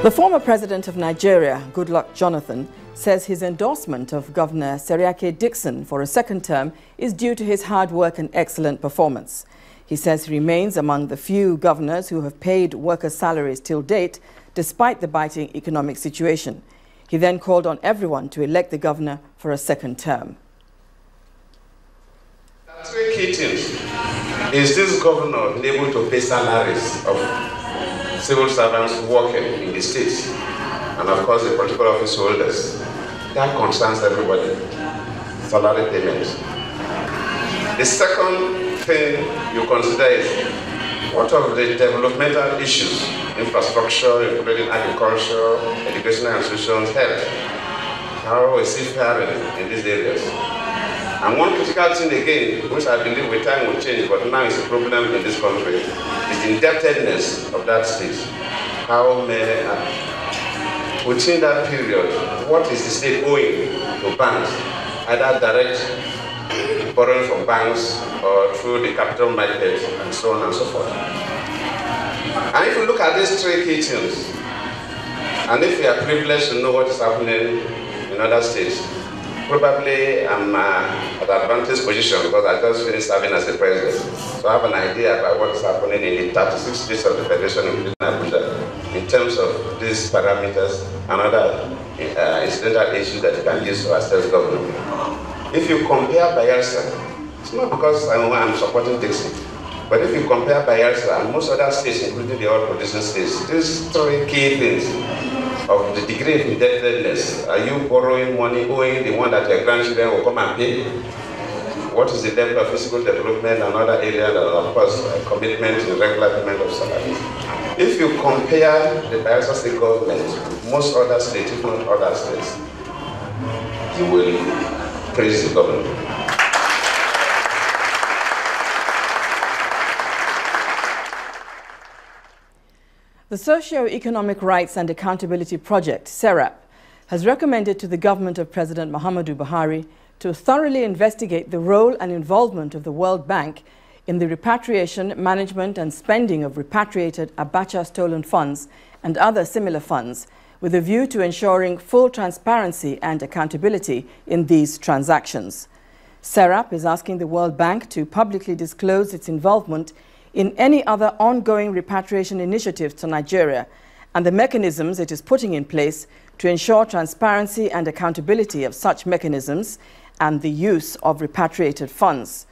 The former president of Nigeria, Goodluck Jonathan, says his endorsement of Governor Seriake Dickson for a second term is due to his hard work and excellent performance. He says he remains among the few governors who have paid workers' salaries till date, despite the biting economic situation. He then called on everyone to elect the governor for a second term. Three key things. Is this governor able to pay salaries of civil servants working in the states, and of course the political office holders? That concerns everybody, salary payments. The second thing you consider is what of the developmental issues, infrastructure, including agriculture, educational institutions, health. How is it faring in these areas? And one critical thing again, which I believe with time will change, but now is a problem in this country, is the indebtedness of that state. How many, within that period, what is the state owing to banks, either direct borrowing from banks or through the capital market and so on and so forth. And if you look at these three key things, and if you are privileged to know what is happening in other states, probably I'm at an advantage position because I just finished serving as the president. So I have an idea about what is happening in the 36 states of the Federation, including Abuja, in terms of these parameters and other incidental issues that you can use to assess government. If you compare Bayelsa, it's not because I'm supporting Dickson, but if you compare Bayelsa and most other states, including the oil-producing states, these three key things of the degree of indebtedness. Are you borrowing money, owing the one that your grandchildren will come and pay? What is the level of physical development and other areas, and of course, commitment in regular payment of salaries? If you compare the Bayelsa state government with most other states, if not other states, you will praise the government. The Socio-Economic Rights and Accountability Project, SERAP, has recommended to the government of President Muhammadu Buhari to thoroughly investigate the role and involvement of the World Bank in the repatriation, management and spending of repatriated Abacha stolen funds and other similar funds, with a view to ensuring full transparency and accountability in these transactions. SERAP is asking the World Bank to publicly disclose its involvement in any other ongoing repatriation initiatives to Nigeria and the mechanisms it is putting in place to ensure transparency and accountability of such mechanisms and the use of repatriated funds.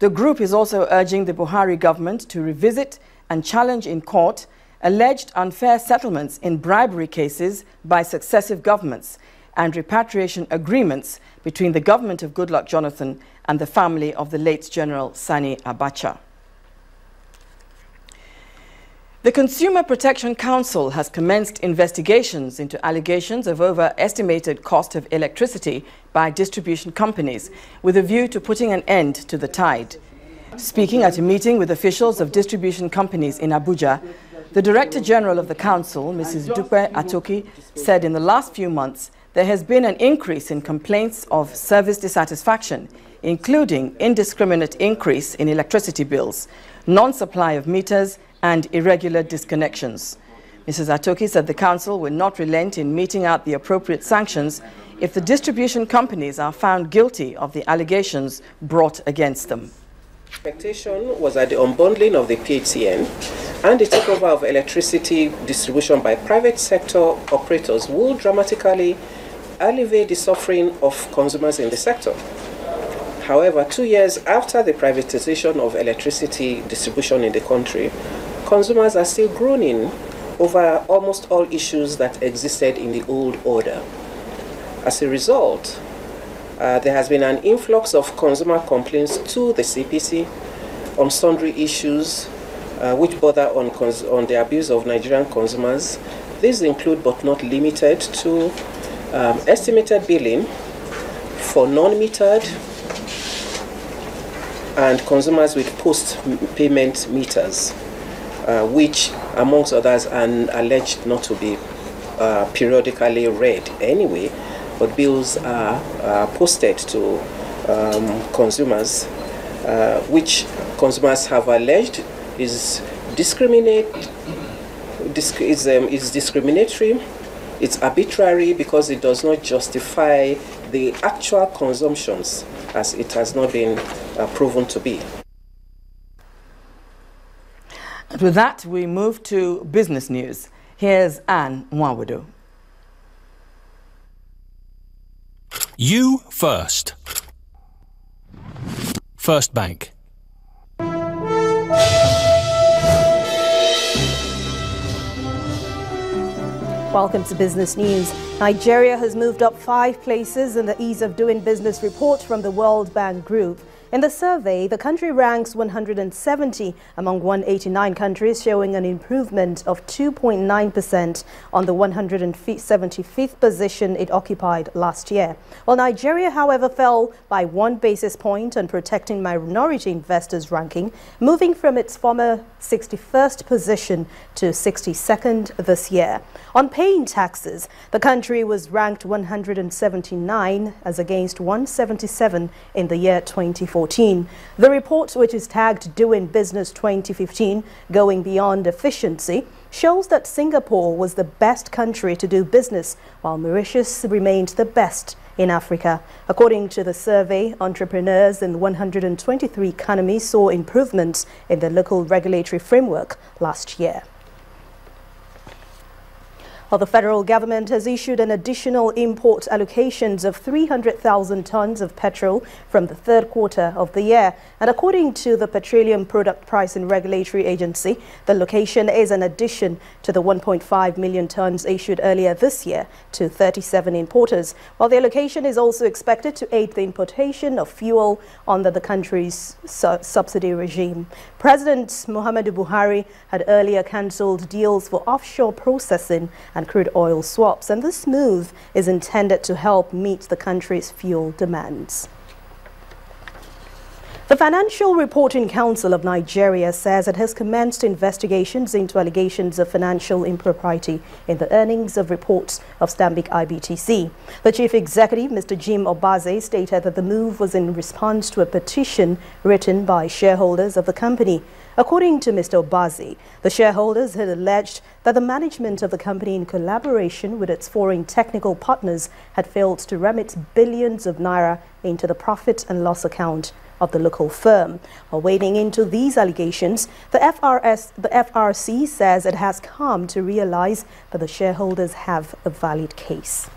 The group is also urging the Buhari government to revisit and challenge in court alleged unfair settlements in bribery cases by successive governments and repatriation agreements between the government of Goodluck Jonathan and the family of the late General Sani Abacha. The Consumer Protection Council has commenced investigations into allegations of overestimated cost of electricity by distribution companies with a view to putting an end to the tide. Speaking at a meeting with officials of distribution companies in Abuja, the Director General of the Council, Mrs. Dupe Atoki, said in the last few months there has been an increase in complaints of service dissatisfaction, including indiscriminate increase in electricity bills, non-supply of meters, and irregular disconnections. Mrs. Atoki said the Council will not relent in meting out the appropriate sanctions if the distribution companies are found guilty of the allegations brought against them. Expectation was that the unbundling of the PHCN and the takeover of electricity distribution by private sector operators will dramatically alleviate the suffering of consumers in the sector. However, 2 years after the privatization of electricity distribution in the country, consumers are still groaning over almost all issues that existed in the old order. As a result, there has been an influx of consumer complaints to the CPC on sundry issues which border on the abuse of Nigerian consumers. These include, but not limited to, estimated billing for non-metered and consumers with post-payment meters, which, amongst others, are alleged not to be periodically read anyway, but bills are posted to consumers, which consumers have alleged is discriminating is discriminatory, it's arbitrary because it does not justify the actual consumptions as it has not been proven to be. And with that, we move to business news. Here's Anne Nwawado. You first. First Bank. Welcome to Business News. Nigeria has moved up 5 places in the Ease of Doing Business report from the World Bank Group. In the survey, the country ranks 170 among 189 countries, showing an improvement of 2.9% on the 175th position it occupied last year. While Nigeria, however, fell by 1 basis point on protecting minority investors ranking, moving from its former 61st position to 62nd this year. On paying taxes, the country was ranked 179 as against 177 in the year 2014. The report, which is tagged Doing Business 2015, Going Beyond Efficiency, shows that Singapore was the best country to do business, while Mauritius remained the best in Africa. According to the survey, entrepreneurs in 123 economies saw improvements in the local regulatory framework last year. Well, the federal government has issued an additional import allocations of 300,000 tons of petrol from the third quarter of the year. And according to the Petroleum Product Pricing Regulatory Agency, the location is an addition to the 1.5 million tons issued earlier this year to 37 importers. While the allocation is also expected to aid the importation of fuel under the country's subsidy regime. President Muhammadu Buhari had earlier cancelled deals for offshore processing and crude oil swaps, and this move is intended to help meet the country's fuel demands. The Financial Reporting Council of Nigeria says it has commenced investigations into allegations of financial impropriety in the earnings of reports of Stanbic IBTC. The chief executive, Mr. Jim Obaze, stated that the move was in response to a petition written by shareholders of the company. According to Mr. Obaze, the shareholders had alleged that the management of the company, in collaboration with its foreign technical partners, had failed to remit billions of naira into the profit and loss account of the local firm. While wading into these allegations, the FRC says it has come to realize that the shareholders have a valid case.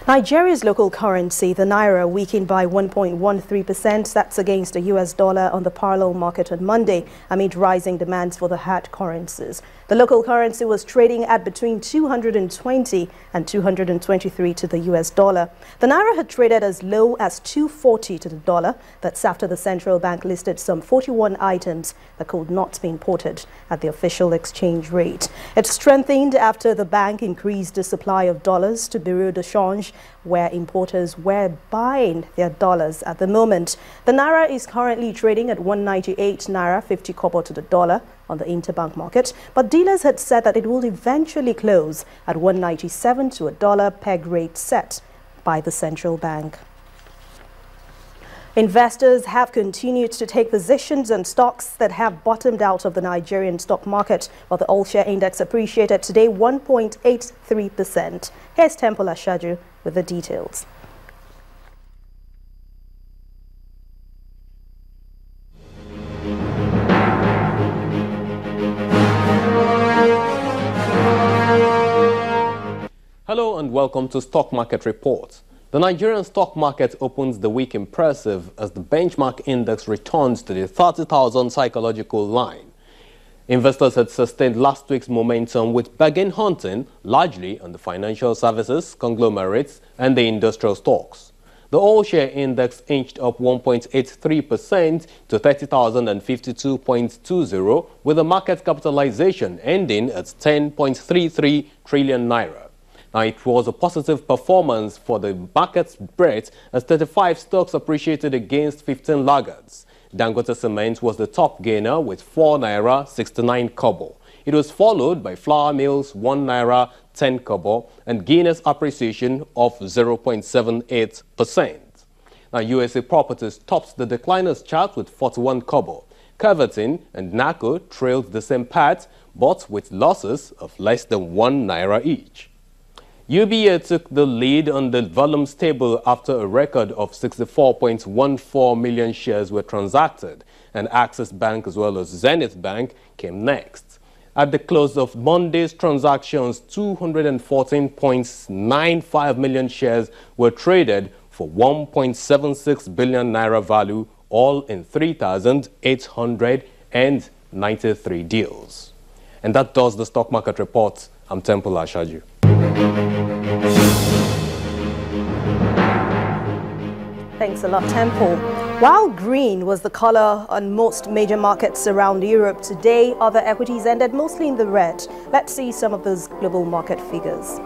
Nigeria's local currency, the naira, weakened by 1.13%. That's against the US dollar on the parallel market on Monday, amid rising demands for the hard currencies. The local currency was trading at between 220 and 223 to the US dollar. The naira had traded as low as 240 to the dollar. That's after the central bank listed some 41 items that could not be imported at the official exchange rate. It strengthened after the bank increased the supply of dollars to bureau de change, where importers were buying their dollars at the moment. The naira is currently trading at 198 naira 50 kobo to the dollar on the interbank market, but dealers had said that it will eventually close at 197 to a dollar peg rate set by the central bank. Investors have continued to take positions on stocks that have bottomed out of the Nigerian stock market, while the all-share index appreciated today 1.83%. Here's Temple Ashaju with the details. Hello and welcome to Stock Market Report. The Nigerian stock market opens the week impressive as the benchmark index returns to the 30,000 psychological line. Investors had sustained last week's momentum with bargain hunting largely on the financial services, conglomerates and the industrial stocks. The all-share index inched up 1.83% to 30,052.20 with the market capitalization ending at 10.33 trillion naira. Now, it was a positive performance for the market's breadth as 35 stocks appreciated against 15 laggards. Dangote Cement was the top gainer with 4 naira 69 kobo. It was followed by Flour Mills 1 naira 10 kobo and Guinness appreciation of 0.78%. Now, USA Properties tops the decliners chart with 41 kobo. Keverton and NACO trailed the same path, but with losses of less than ₦1 each. UBA took the lead on the volumes table after a record of 64.14 million shares were transacted, and Access Bank as well as Zenith Bank came next. At the close of Monday's transactions, 214.95 million shares were traded for ₦1.76 billion value, all in 3,893 deals. And that does the stock market report. I'm Temple Ashaju. Thanks a lot, Temple. While green was the color on most major markets around Europe today, other equities ended mostly in the red. Let's see some of those global market figures.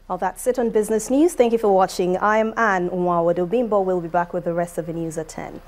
Well, that's it on Business News. Thank you for watching. I am Anne Umawado Bimbo. We'll be back with the rest of the news at 10.